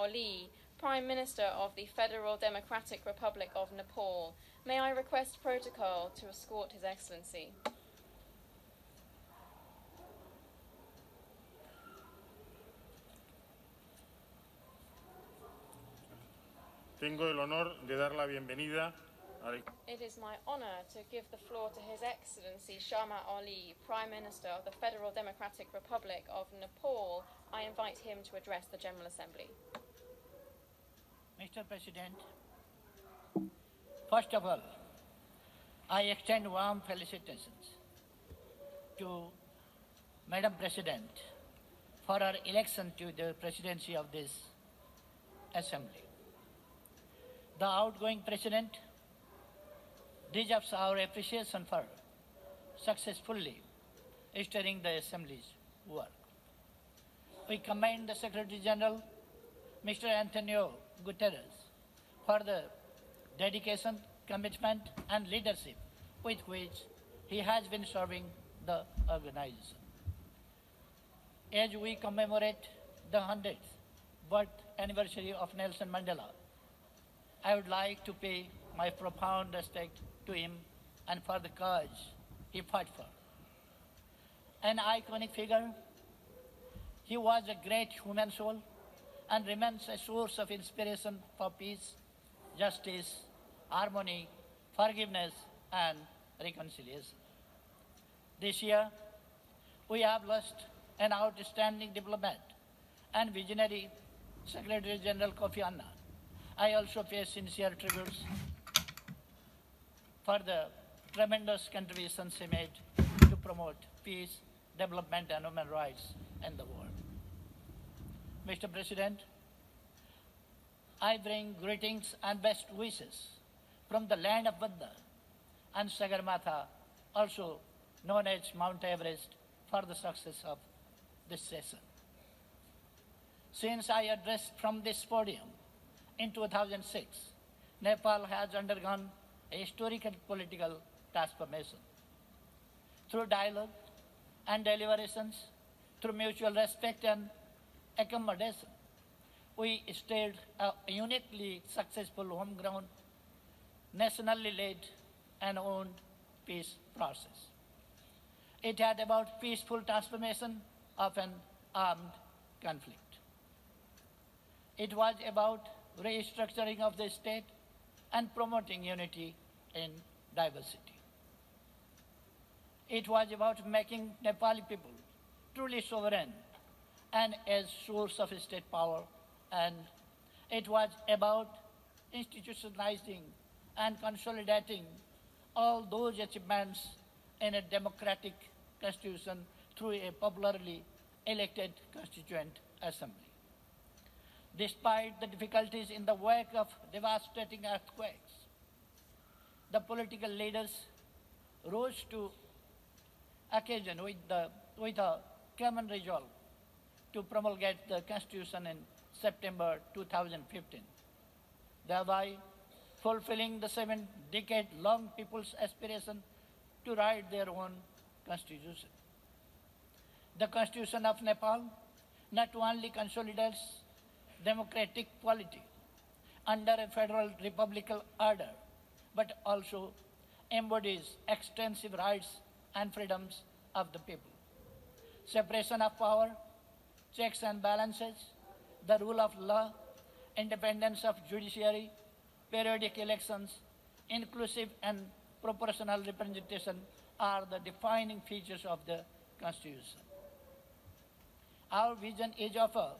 Oli, Prime Minister of the Federal Democratic Republic of Nepal. May I request protocol to escort His Excellency? Tengo el honor de dar la bienvenida al... It is my honor to give the floor to His Excellency Sharma Oli, Prime Minister of the Federal Democratic Republic of Nepal. I invite him to address the General Assembly. Mr. President, first of all, I extend warm felicitations to Madam President for her election to the presidency of this Assembly. The outgoing President deserves our appreciation for successfully steering the Assembly's work. We commend the Secretary General, Mr. Antonio Guterres, for the dedication, commitment, and leadership with which he has been serving the organization. As we commemorate the 100th birth anniversary of Nelson Mandela, I would like to pay my profound respect to him and for the cause he fought for. An iconic figure, he was a great human soul and remains a source of inspiration for peace, justice, harmony, forgiveness, and reconciliation. This year, we have lost an outstanding diplomat and visionary Secretary General Kofi Annan. I also pay sincere tributes for the tremendous contributions he made to promote peace, development, and human rights in the world. Mr. President, I bring greetings and best wishes from the land of Buddha and Sagarmatha, also known as Mount Everest, for the success of this session. Since I addressed from this podium in 2006, Nepal has undergone a historical political transformation. Through dialogue and deliberations, through mutual respect and accommodation, we staged a uniquely successful homegrown, nationally led and owned peace process. It had about peaceful transformation of an armed conflict. It was about restructuring of the state and promoting unity in diversity. It was about making Nepali people truly sovereign and as source of state power, and it was about institutionalizing and consolidating all those achievements in a democratic constitution through a popularly elected constituent assembly. Despite the difficulties in the wake of devastating earthquakes, the political leaders rose to occasion with a common resolve to promulgate the Constitution in September 2015, thereby fulfilling the 7-decade-long people's aspiration to write their own Constitution. The Constitution of Nepal not only consolidates democratic quality under a federal republican order, but also embodies extensive rights and freedoms of the people. Separation of power, checks and balances, the rule of law, independence of judiciary, periodic elections, inclusive and proportional representation are the defining features of the Constitution. Our vision is of a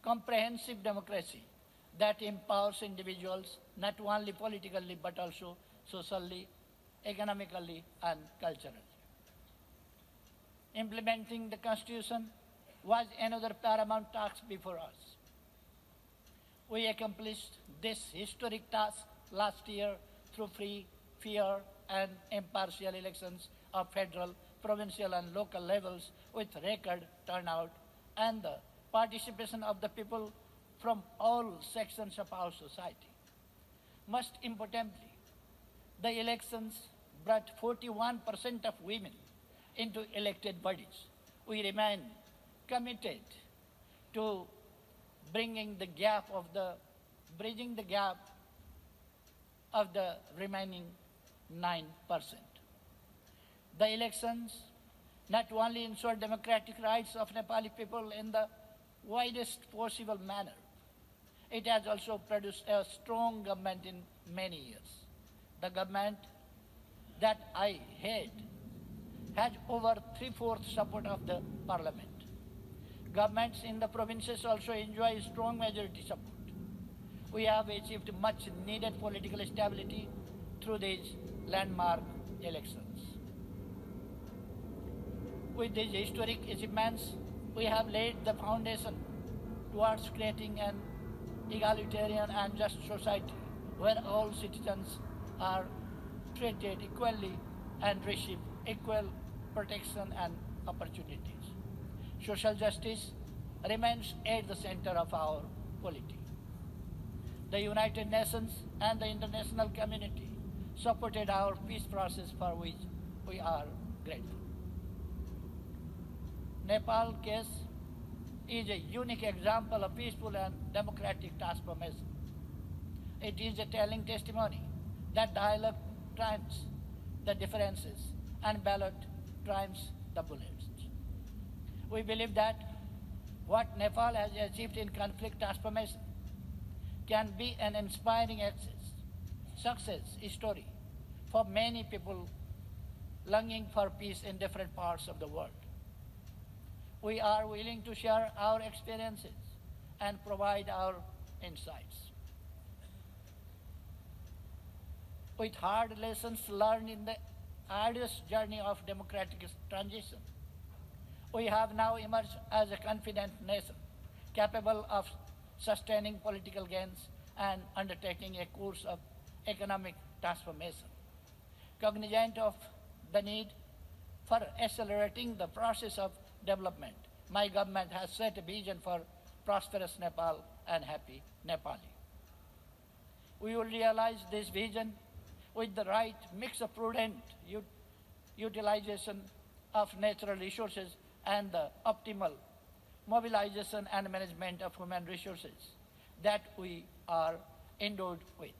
comprehensive democracy that empowers individuals not only politically but also socially, economically, and culturally. Implementing the Constitution was another paramount task before us. We accomplished this historic task last year through free, fair, and impartial elections of federal, provincial, and local levels with record turnout and the participation of the people from all sections of our society. Most importantly, the elections brought 41% of women into elected bodies. We remain committed to bridging the gap of the remaining 9%. The elections not only ensure democratic rights of Nepali people in the widest possible manner, it has also produced a strong government in many years. The government that I head has over 3/4 support of the parliament. Governments in the provinces also enjoy strong majority support. We have achieved much needed political stability through these landmark elections. With these historic achievements, we have laid the foundation towards creating an egalitarian and just society where all citizens are treated equally and receive equal protection and opportunities. Social justice remains at the center of our polity. The United Nations and the international community supported our peace process, for which we are grateful. Nepal case is a unique example of peaceful and democratic transformation. It is a telling testimony that dialogue triumphs the differences and ballot triumphs the bullets. We believe that what Nepal has achieved in conflict transformation can be an inspiring success story for many people longing for peace in different parts of the world. We are willing to share our experiences and provide our insights. With hard lessons learned in the arduous journey of democratic transition, we have now emerged as a confident nation, capable of sustaining political gains and undertaking a course of economic transformation. Cognizant of the need for accelerating the process of development, my government has set a vision for prosperous Nepal and happy Nepali. We will realize this vision with the right mix of prudent utilization of natural resources and the optimal mobilization and management of human resources that we are endowed with.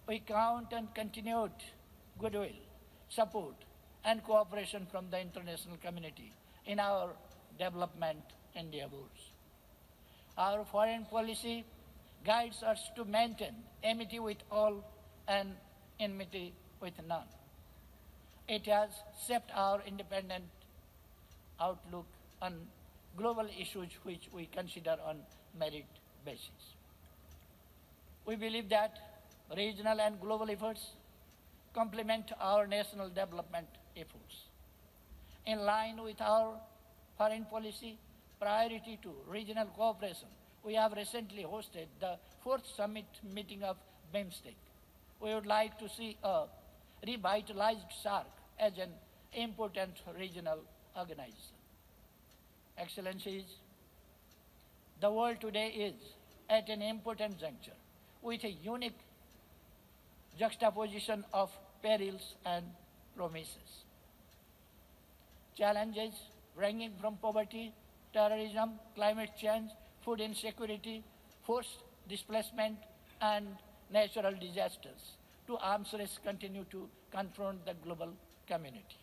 We count on continued goodwill, support, and cooperation from the international community in our development endeavors. Our foreign policy guides us to maintain amity with all and enmity with none. It has shaped our independent outlook on global issues which we consider on merit basis. We believe that regional and global efforts complement our national development efforts. In line with our foreign policy priority to regional cooperation, we have recently hosted the 4th summit meeting of BIMSTEC. We would like to see a revitalized SAARC as an important regional organization. Excellencies, the world today is at an important juncture with a unique juxtaposition of perils and promises. Challenges ranging from poverty, terrorism, climate change, food insecurity, forced displacement, and natural disasters to arms race continue to confront the global community.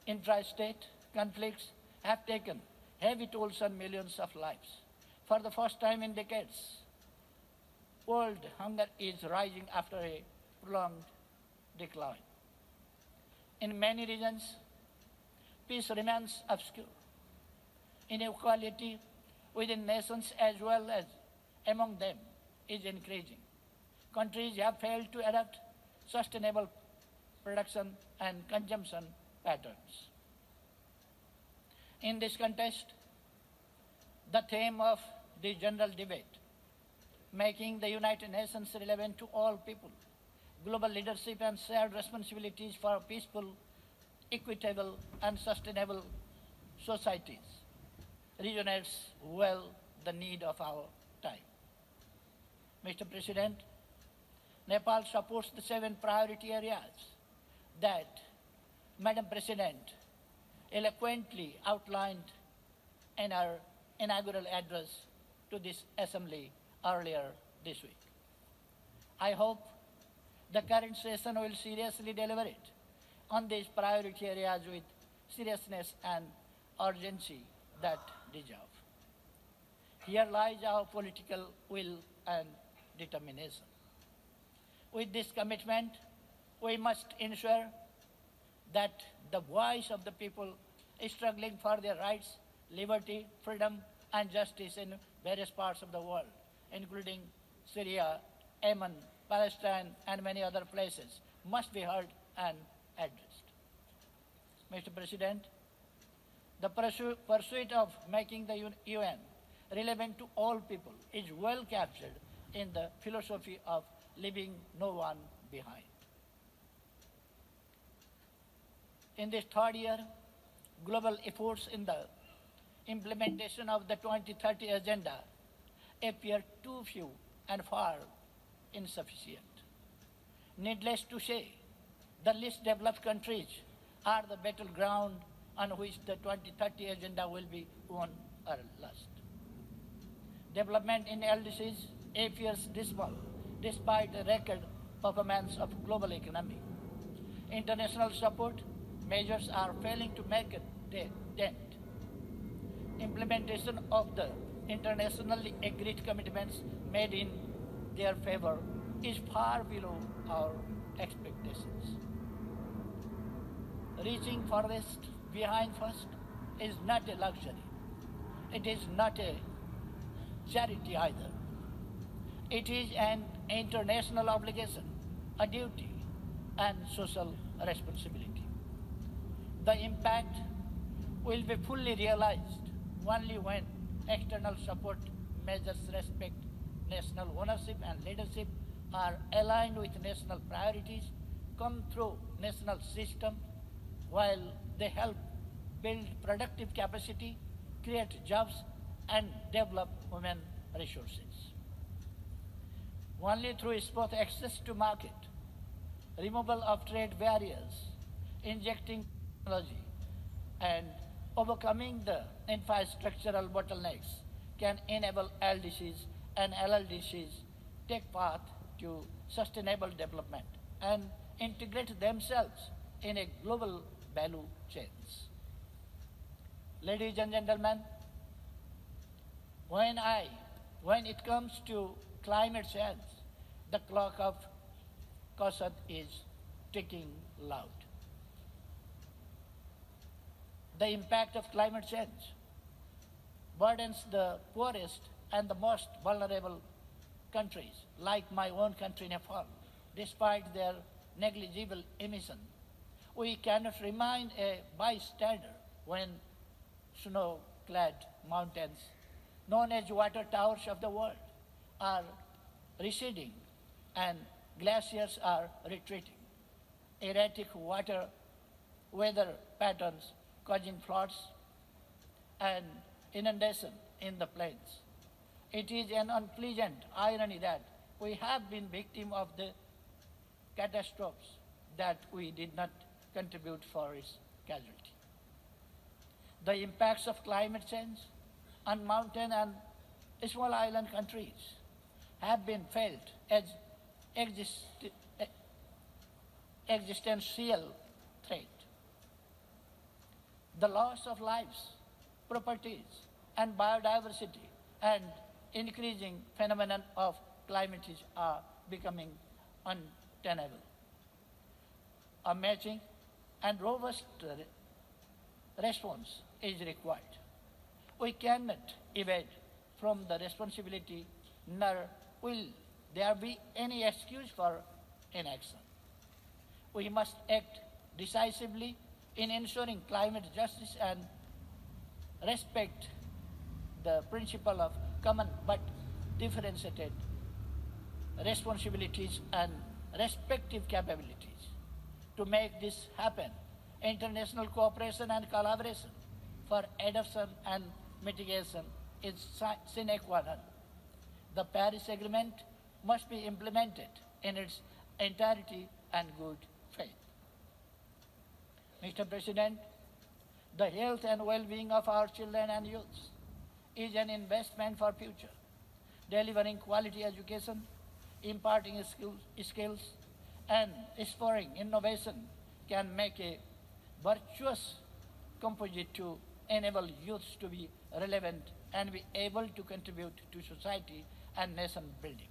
Intra-state conflicts have taken heavy tolls on millions of lives. For the first time in decades, world hunger is rising after a prolonged decline. In many regions, peace remains obscure. Inequality within nations as well as among them is increasing. Countries have failed to adopt sustainable production and consumption patterns. In this context, the theme of the general debate, making the United Nations relevant to all people, global leadership and shared responsibilities for peaceful, equitable, and sustainable societies, resonates well the need of our time. Mr. President, Nepal supports the 7 priority areas that Madam President eloquently outlined in her inaugural address to this Assembly earlier this week. I hope the current session will seriously deliberate on these priority areas with seriousness and urgency that deserve. Here lies our political will and determination. With this commitment, we must ensure that the voice of the people struggling for their rights, liberty, freedom, and justice in various parts of the world, including Syria, Yemen, Palestine, and many other places, must be heard and addressed. Mr. President, the pursuit of making the UN relevant to all people is well captured in the philosophy of leaving no one behind. In this third year, global efforts in the implementation of the 2030 Agenda appear too few and far insufficient. Needless to say, the least developed countries are the battleground on which the 2030 Agenda will be won or lost. Development in LDCs appears dismal despite the record performance of global economy. International support measures are failing to make a dent. Implementation of the internationally agreed commitments made in their favor is far below our expectations. Reaching farthest behind first is not a luxury. It is not a charity either. It is an international obligation, a duty, and social responsibility. The impact will be fully realized only when external support measures respect national ownership and leadership, are aligned with national priorities, come through national system, while they help build productive capacity, create jobs, and develop human resources. Only through smooth access to market, removal of trade barriers, injecting technology, and overcoming the infrastructural bottlenecks can enable LDCs and LLDCs take path to sustainable development and integrate themselves in a global value chains. Ladies and gentlemen, when it comes to climate change, the clock of caution is ticking loud. The impact of climate change burdens the poorest and the most vulnerable countries, like my own country, Nepal. Despite their negligible emission, we cannot remain a bystander when snow-clad mountains, known as water towers of the world, are receding and glaciers are retreating. Erratic weather patterns causing floods and inundation in the plains. It is an unpleasant irony that we have been victim of the catastrophes that we did not contribute for its casualty. The impacts of climate change on mountain and small island countries have been felt as existential threat. The loss of lives, properties, and biodiversity and increasing phenomenon of climate change are becoming untenable. A matching and robust response is required. We cannot evade from the responsibility, nor will there be any excuse for inaction. We must act decisively in ensuring climate justice and respect the principle of common but differentiated responsibilities and respective capabilities. To make this happen, international cooperation and collaboration for adoption and mitigation is sine qua non. The Paris Agreement must be implemented in its entirety and good faith. Mr. President, the health and well-being of our children and youth is an investment for future. Delivering quality education, imparting skills, and spurring innovation can make a virtuous composite to enable youth to be relevant and be able to contribute to society and nation building.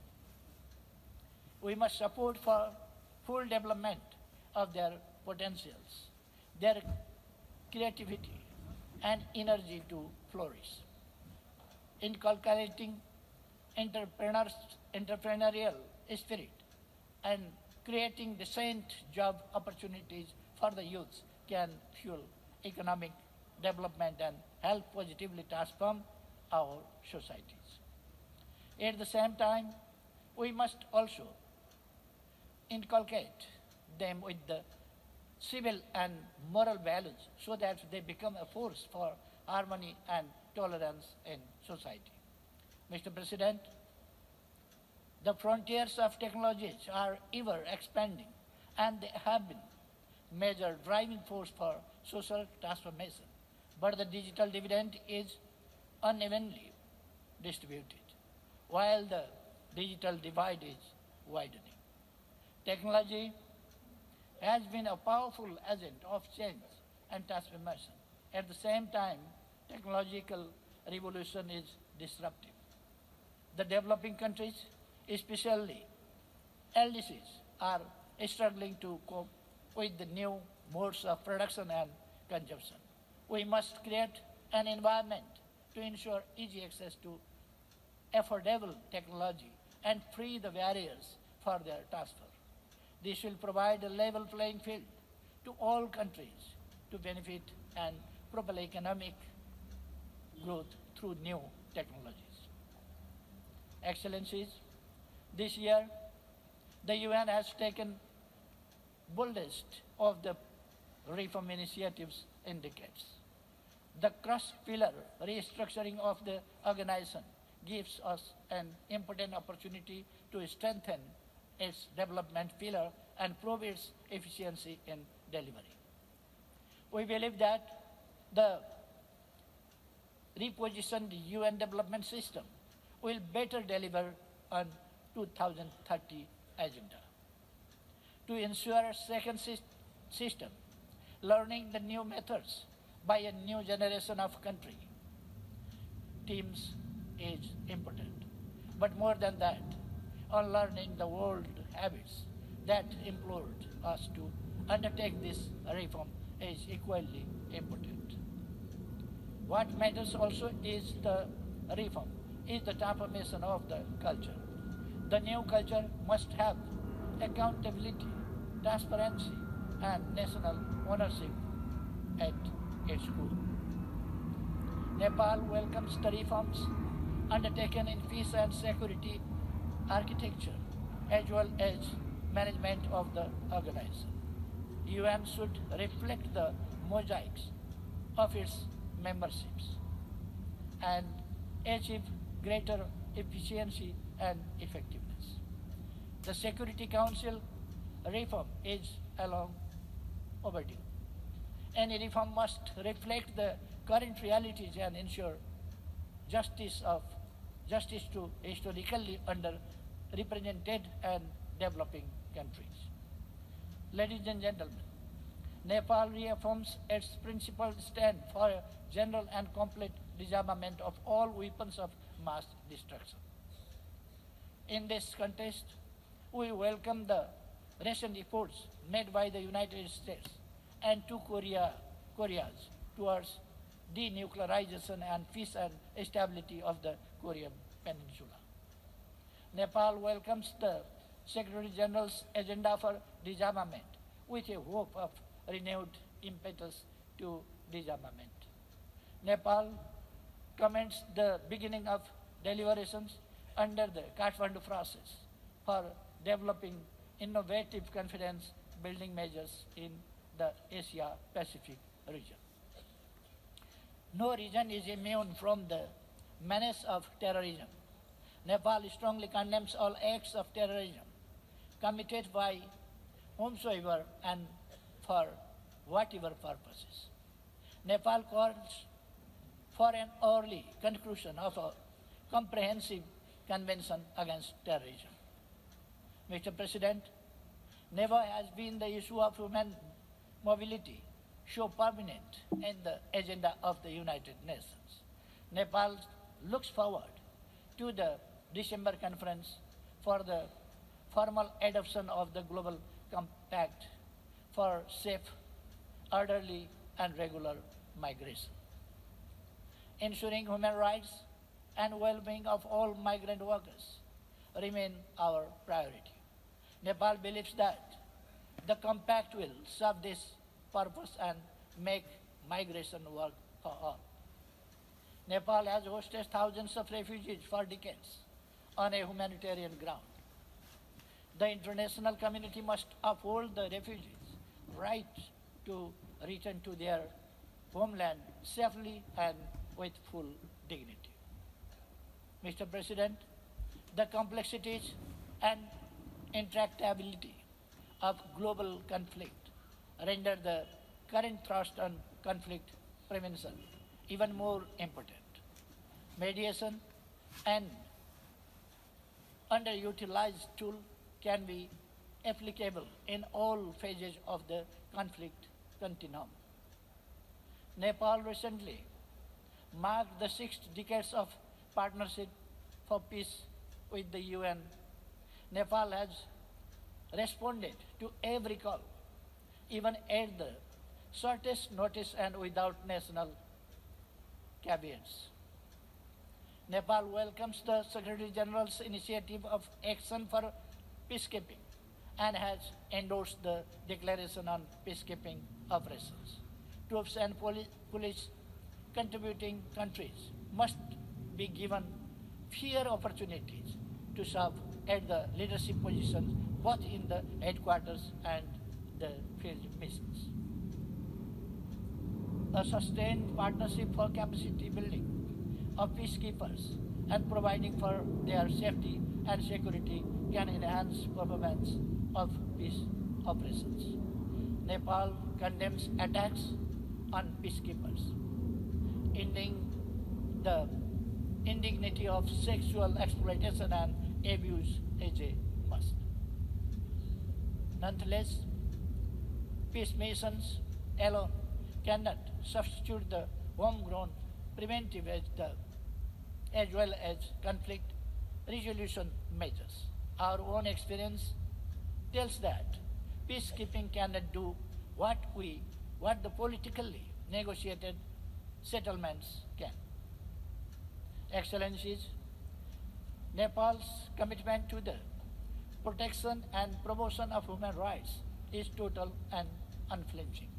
We must support for full development of their potentials, their creativity, and energy to flourish. Inculcating entrepreneurial spirit and creating decent job opportunities for the youth can fuel economic development and help positively transform our societies. At the same time, we must also inculcate them with the civil and moral values so that they become a force for harmony and tolerance in society. Mr. President, the frontiers of technologies are ever expanding and they have been major driving force for social transformation. But the digital dividend is unevenly distributed, while the digital divide is widening. Technology has been a powerful agent of change and transformation. At the same time, technological revolution is disruptive. The developing countries, especially LDCs, are struggling to cope with the new modes of production and consumption. We must create an environment to ensure easy access to affordable technology and free the barriers for their transfer. This will provide a level playing field to all countries to benefit and propel economic growth through new technologies. Excellencies, this year the UN has taken boldest of the reform initiatives in decades. The cross-pillar restructuring of the organization gives us an important opportunity to strengthen its development pillar and prove its efficiency in delivery. We believe that the repositioned UN development system will better deliver on 2030 agenda. To ensure a second system, learning the new methods by a new generation of country teams is important. But more than that, unlearning the old habits that implored us to undertake this reform is equally important. What matters also is the reform, is the transformation of the culture. The new culture must have accountability, transparency, and national ownership at its core. Nepal welcomes the reforms undertaken in peace and security architecture, as well as management of the organization. UN should reflect the mosaics of its memberships and achieve greater efficiency and effectiveness. The Security Council reform is long overdue. Any reform must reflect the current realities and ensure justice to historically underrepresented and developing countries. Ladies and gentlemen, Nepal reaffirms its principled stand for a general and complete disarmament of all weapons of mass destruction. In this context, we welcome the recent efforts made by the United States and two Koreas towards denuclearization and peace and stability of the Korean Peninsula. Nepal welcomes the Secretary General's agenda for disarmament with a hope of renewed impetus to disarmament. Nepal commends the beginning of deliberations under the Kathmandu process for developing innovative confidence-building measures in the Asia-Pacific region. No region is immune from the menace of terrorism. Nepal strongly condemns all acts of terrorism committed by whomsoever and for whatever purposes. Nepal calls for an early conclusion of a comprehensive convention against terrorism. Mr. President, never has been the issue of human mobility so prominent in the agenda of the United Nations. Nepal looks forward to the December conference for the formal adoption of the Global Compact for safe, orderly, and regular migration. Ensuring human rights and well-being of all migrant workers remain our priority. Nepal believes that the compact will serve this purpose and make migration work for all. Nepal has hosted thousands of refugees for decades on a humanitarian ground. The international community must uphold the refugees' right to return to their homeland safely and with full dignity. Mr. President, the complexities and intractability of global conflict render the current thrust on conflict prevention even more important. Mediation and underutilized tool can be applicable in all phases of the conflict continuum. Nepal recently marked the 6 decades of partnership for peace with the UN. Nepal has responded to every call, even at the shortest notice and without national caveats. Nepal welcomes the Secretary General's initiative of action for peacekeeping and has endorsed the Declaration on Peacekeeping Operations. Troops and police contributing countries must be given fair opportunities to serve at the leadership positions both in the headquarters and the field missions. A sustained partnership for capacity building of peacekeepers and providing for their safety and security can enhance performance of peace operations. Nepal condemns attacks on peacekeepers, ending the indignity of sexual exploitation and abuse is a must. Nonetheless, peace missions alone cannot substitute the homegrown preventive as well as conflict resolution measures. Our own experience tells that peacekeeping cannot do what the politically negotiated settlements can. Excellencies, Nepal's commitment to the protection and promotion of human rights is total and unflinching.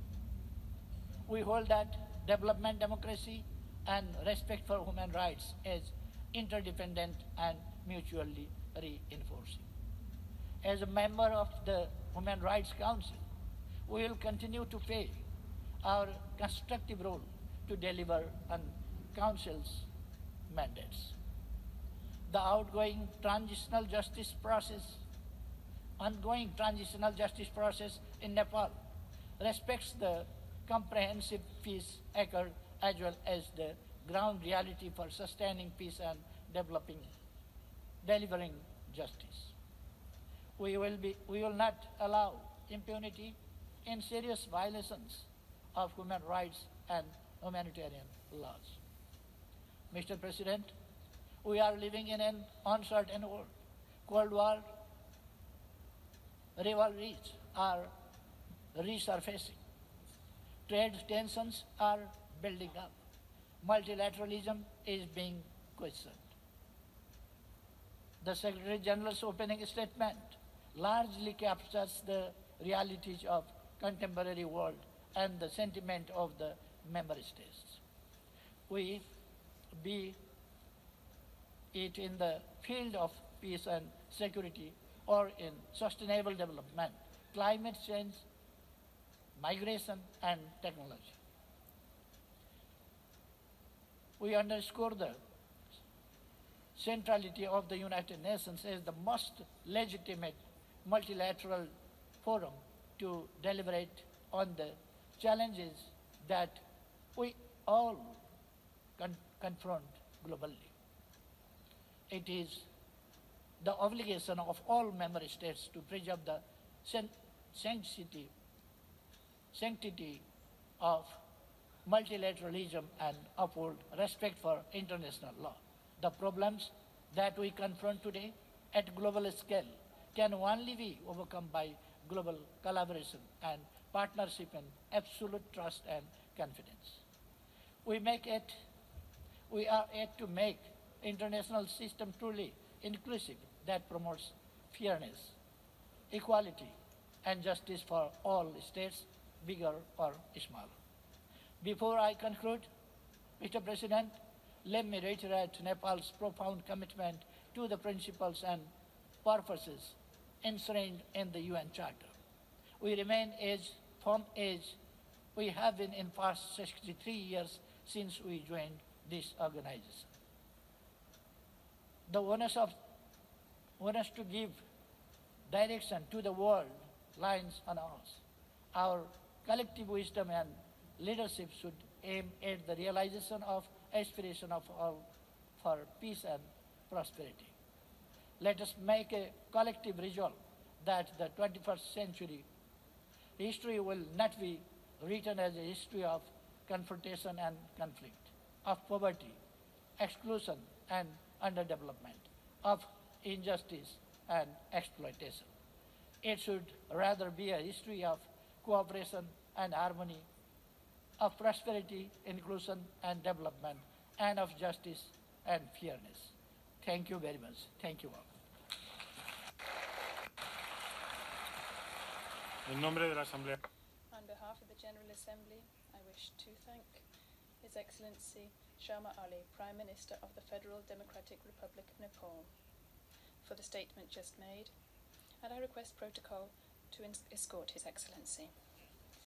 We hold that development, democracy, and respect for human rights is interdependent and mutually reinforcing. As a member of the Human Rights Council, we will continue to play our constructive role to deliver on Council's mandates. The ongoing transitional justice process in Nepal respects the comprehensive peace accord as well as the ground reality for sustaining peace and delivering justice. We will not allow impunity in serious violations of human rights and humanitarian laws. Mr. President, we are living in an uncertain world. Cold War rivalries are resurfacing. Trade tensions are building up. Multilateralism is being questioned. The Secretary General's opening statement largely captures the realities of contemporary world and the sentiment of the member states. We, be it in the field of peace and security or in sustainable development, climate change, migration, and technology. We underscore the centrality of the United Nations as the most legitimate multilateral forum to deliberate on the challenges that we all confront globally. It is the obligation of all member states to preserve the sanctity of multilateralism and uphold respect for international law. The problems that we confront today at global scale can only be overcome by global collaboration and partnership and absolute trust and confidence. We are yet to make international system truly inclusive that promotes fairness, equality, and justice for all states, bigger or smaller. Before I conclude, Mr. President, let me reiterate Nepal's profound commitment to the principles and purposes enshrined in the UN Charter. We remain as firm as we have been in past 63 years since we joined this organization. The onus to give direction to the world lies on us. Our collective wisdom and leadership should aim at the realization of aspiration of all for peace and prosperity. Let us make a collective resolve that the 21st century history will not be written as a history of confrontation and conflict, of poverty, exclusion and underdevelopment, of injustice and exploitation. It should rather be a history of cooperation and harmony, of prosperity, inclusion and development, and of justice and fairness. Thank you very much. Thank you all. En nombre de la Asamblea. On behalf of the General Assembly, I wish to thank His Excellency Sharma Ali, Prime Minister of the Federal Democratic Republic of Nepal, for the statement just made, and I request protocol to escort His Excellency.